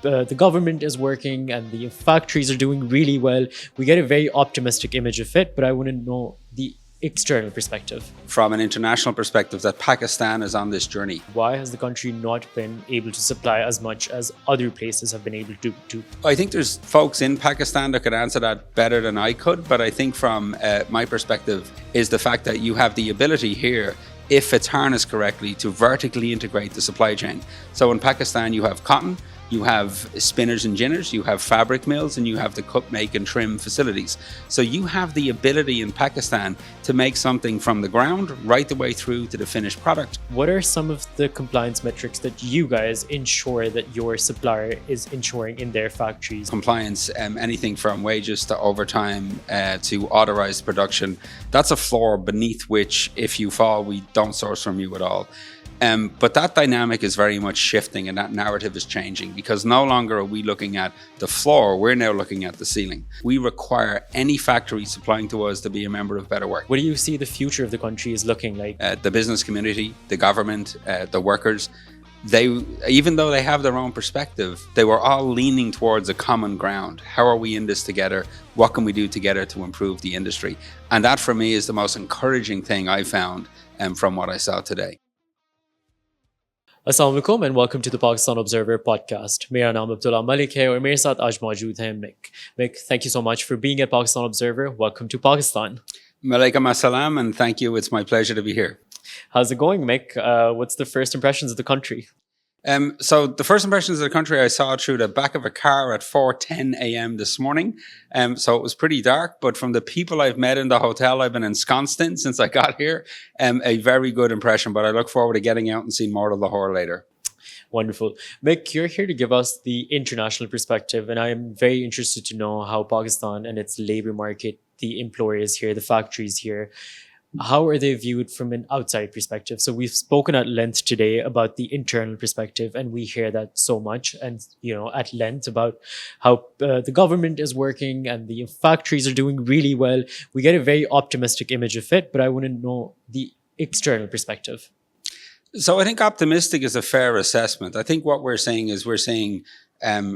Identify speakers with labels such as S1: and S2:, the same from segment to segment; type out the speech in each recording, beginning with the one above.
S1: the government is working and the factories are doing really well. We get a very optimistic image of it, but I want to know the external perspective.
S2: From an international perspective, that Pakistan is on this journey.
S1: Why has the country not been able to supply as much as other places have been able to do?
S2: I think there's folks in Pakistan that could answer that better than I could, but I think from my perspective is the fact that you have the ability here, if it's harnessed correctly, to vertically integrate the supply chain. So in Pakistan, you have cotton, you have spinners and ginners, you have fabric mills, and you have the cut, make and trim facilities. So you have the ability in Pakistan to make something from the ground right the way through to the finished product.
S1: What are some of the compliance metrics that you guys ensure that your supplier is ensuring in their factories?
S2: Compliance, anything from wages to overtime to authorized production, that's a floor beneath which, if you fall, we don't source from you at all. But that dynamic is very much shifting, and that narrative is changing, because no longer are we looking at the floor, we're now looking at the ceiling. We require any factory supplying to us to be a member of Better Work.
S1: What do you see the future of the country is looking like?
S2: The business community, the government, the workers, even though they have their own perspective, they were all leaning towards a common ground. How are we in this together? What can we do together to improve the industry? And that for me is the most encouraging thing I found from what I saw today.
S1: अस्सलाम वालेकुम and welcome to the Pakistan Observer podcast. मेरा नाम अब्दुल्ला मलिक है और मेरे साथ आज मौजूद हैं Mick. Mick, thank you so much for being at Pakistan Observer. Welcome to Pakistan.
S2: Malaikum assalam, and thank you. It's my pleasure to be here.
S1: How's it going, Mick? What's the first impressions of the country?
S2: So the first impressions of the country I saw through the back of a car at 4:10 a.m. this morning. So it was pretty dark, but from the people I've met in the hotel I've been ensconced in since I got here, a very good impression. But I look forward to getting out and seeing more of Lahore later.
S1: Wonderful. Mick, you're here to give us the international perspective, and I am very interested to know how Pakistan and its labor market, the employers here, the factories here, how are they viewed from an outside perspective? So we've spoken at length today about the internal perspective, and we hear that so much, and at length about how the government is working and the factories are doing really well. We get a very optimistic image of it, but I want to know the external perspective.
S2: So I think optimistic is a fair assessment. I think what we're saying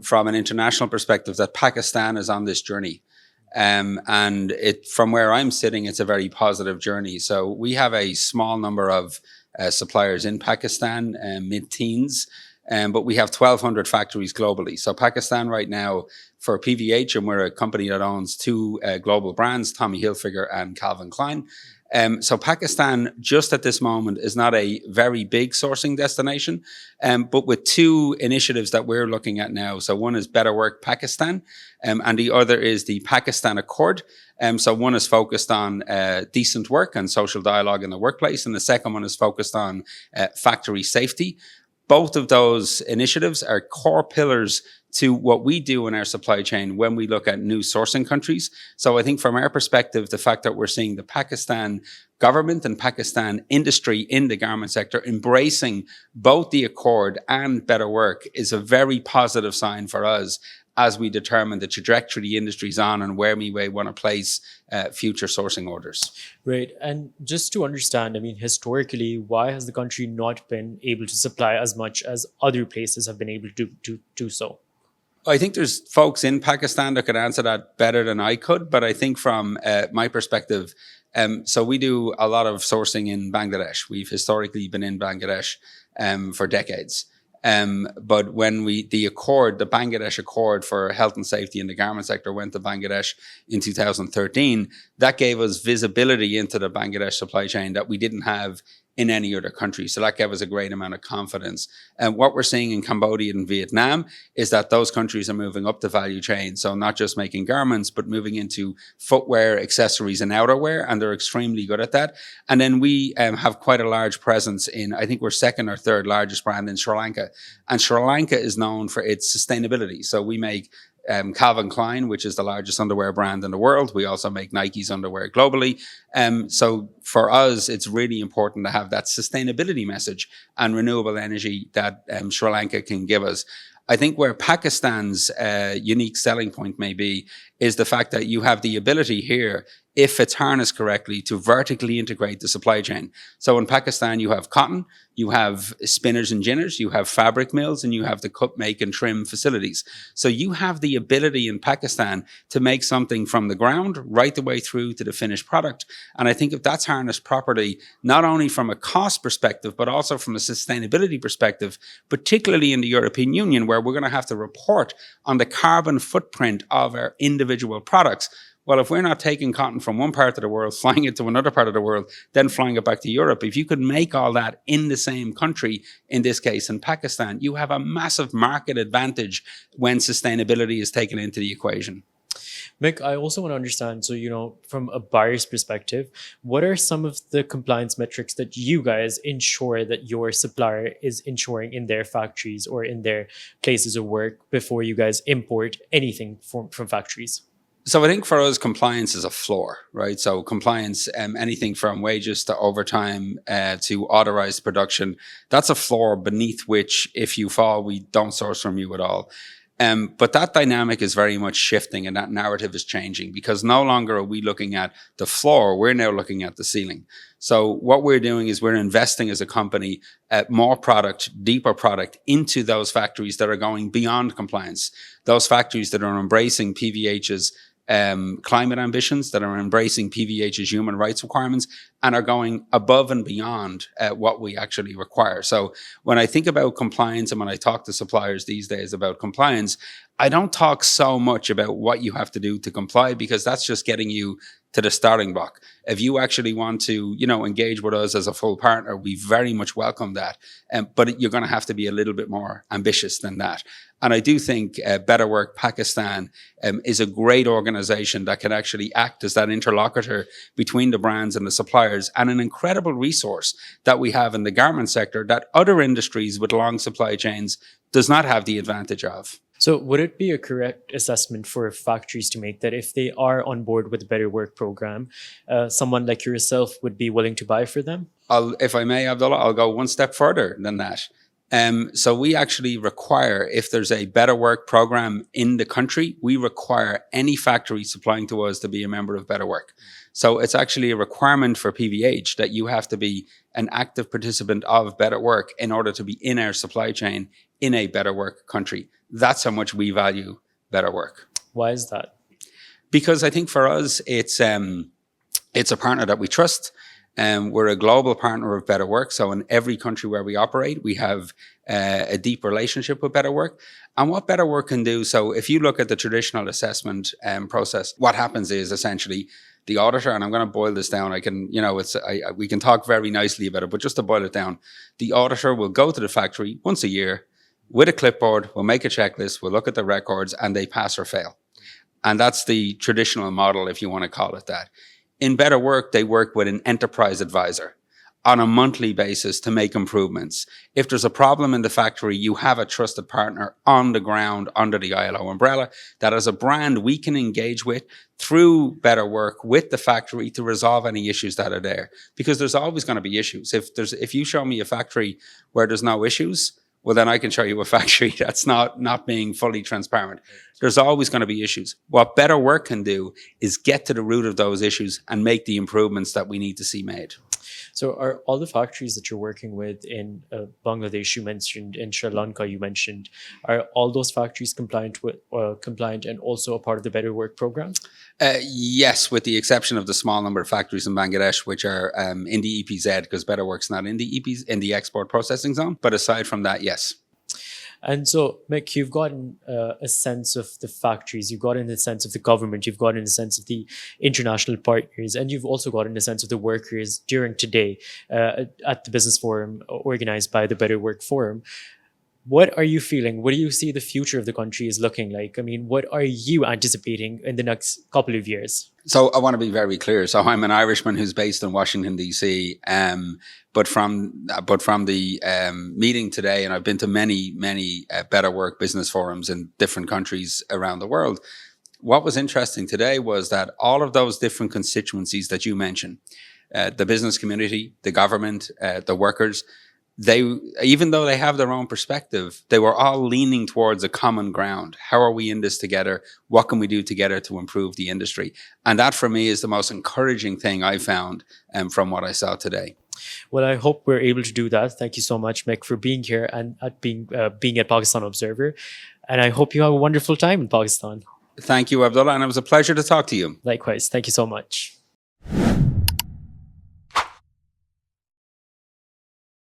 S2: from an international perspective that Pakistan is on this journey. And from where I'm sitting, it's a very positive journey. So we have a small number of suppliers in Pakistan, mid-teens, but we have 1,200 factories globally. So Pakistan right now, for PVH, and we're a company that owns two global brands, Tommy Hilfiger and Calvin Klein. So Pakistan, just at this moment, is not a very big sourcing destination, but with two initiatives that we're looking at now. So one is Better Work Pakistan, and the other is the Pakistan Accord. So one is focused on decent work and social dialogue in the workplace, and the second one is focused on factory safety. Both of those initiatives are core pillars to what we do in our supply chain when we look at new sourcing countries. So I think from our perspective, the fact that we're seeing the Pakistan government and Pakistan industry in the garment sector embracing both the Accord and Better Work is a very positive sign for us as we determine the trajectory the industry's on and where we may want to place future sourcing orders.
S1: Right. And just to understand, I mean, historically, why has the country not been able to supply as much as other places have been able to do so?
S2: I think there's folks in Pakistan that could answer that better than I could, but I think from my perspective, so we do a lot of sourcing in Bangladesh. We've historically been in Bangladesh for decades. But when the Bangladesh Accord for health and safety in the garment sector went to Bangladesh in 2013, that gave us visibility into the Bangladesh supply chain that we didn't have in any other country. So that gave us a great amount of confidence. And what we're seeing in Cambodia and Vietnam is that those countries are moving up the value chain. So not just making garments, but moving into footwear, accessories, and outerwear. And they're extremely good at that. And then we have quite a large presence I think we're second or third largest brand in Sri Lanka. And Sri Lanka is known for its sustainability. So we make Calvin Klein, which is the largest underwear brand in the world. We also make Nike's underwear globally. So for us, it's really important to have that sustainability message and renewable energy that Sri Lanka can give us. I think where Pakistan's unique selling point may be is the fact that you have the ability here, if it's harnessed correctly, to vertically integrate the supply chain. So in Pakistan, you have cotton, you have spinners and ginners, you have fabric mills, and you have the cut, make, and trim facilities. So you have the ability in Pakistan to make something from the ground right the way through to the finished product. And I think if that's harnessed properly, not only from a cost perspective, but also from a sustainability perspective, particularly in the European Union, where we're going to have to report on the carbon footprint of our individual products. Well, if we're not taking cotton from one part of the world, flying it to another part of the world, then flying it back to Europe, if you could make all that in the same country, in this case in Pakistan, you have a massive market advantage when sustainability is taken into the equation.
S1: Mick, I also want to understand, so, from a buyer's perspective, what are some of the compliance metrics that you guys ensure that your supplier is ensuring in their factories or in their places of work before you guys import anything from factories?
S2: So I think for us, compliance is a floor, right? So compliance, anything from wages to overtime to authorized production, that's a floor beneath which, if you fall, we don't source from you at all. But that dynamic is very much shifting, and that narrative is changing, because no longer are we looking at the floor, we're now looking at the ceiling. So what we're doing is we're investing as a company at more product, deeper product into those factories that are going beyond compliance, those factories that are embracing PVH's climate ambitions, that are embracing PVH's human rights requirements, and are going above and beyond what we actually require. So when I think about compliance, and when I talk to suppliers these days about compliance, I don't talk so much about what you have to do to comply, because that's just getting you to the starting block. If you actually want to, engage with us as a full partner, we very much welcome that. But you're going to have to be a little bit more ambitious than that. And I do think Better Work Pakistan is a great organization that can actually act as that interlocutor between the brands and the suppliers, and an incredible resource that we have in the garment sector that other industries with long supply chains does not have the advantage of.
S1: So would it be a correct assessment for factories to make that if they are on board with the Better Work program, someone like yourself would be willing to buy for them?
S2: If I may, Abdullah, I'll go one step further than that. So we actually require, if there's a Better Work program in the country, we require any factory supplying to us to be a member of Better Work. So it's actually a requirement for PVH that you have to be an active participant of Better Work in order to be in our supply chain in a Better Work country. That's how much we value Better Work.
S1: Why is that?
S2: Because I think for us, it's a partner that we trust. We're a global partner of Better Work. So in every country where we operate, we have a deep relationship with Better Work. And what Better Work can do, so if you look at the traditional assessment process, what happens is essentially the auditor, and I'm going to boil this down. We can talk very nicely about it, but just to boil it down, the auditor will go to the factory once a year with a clipboard, we'll make a checklist, we'll look at the records, and they pass or fail. And that's the traditional model, if you want to call it that. In Better Work, they work with an enterprise advisor on a monthly basis to make improvements. If there's a problem in the factory, you have a trusted partner on the ground under the ILO umbrella that, as a brand, we can engage with through Better Work with the factory to resolve any issues that are there. Because there's always going to be issues. If you show me a factory where there's no issues, well, then I can show you a factory that's not being fully transparent. There's always going to be issues. What Better Work can do is get to the root of those issues and make the improvements that we need to see made.
S1: So are all the factories that you're working with in Bangladesh, you mentioned, in Sri Lanka, you mentioned, are all those factories compliant and also a part of the Better Work program?
S2: Yes, with the exception of the small number of factories in Bangladesh, which are in the EPZ, because Better Work's not in the export processing zone. But aside from that, yes.
S1: And so, Mick, you've gotten a sense of the factories, you've gotten a sense of the government, you've gotten a sense of the international partners, and you've also gotten a sense of the workers during today at the business forum organized by the Better Work Forum. What are you feeling? What do you see the future of the country is looking like? I mean, what are you anticipating in the next couple of years?
S2: So I want to be very clear. So I'm an Irishman who's based in Washington, D.C. But from the meeting today, and I've been to many Better Work business forums in different countries around the world, what was interesting today was that all of those different constituencies that you mentioned, the business community, the government, the workers, they, even though they have their own perspective, they were all leaning towards a common ground. How are we in this together? What can we do together to improve the industry? And that for me is the most encouraging thing I found from what I saw today.
S1: Well, I hope we're able to do that. Thank you so much, Mick, for being here and being at Pakistan Observer. And I hope you have a wonderful time in Pakistan.
S2: Thank you, Abdullah, and it was a pleasure to talk to you.
S1: Likewise. Thank you so much.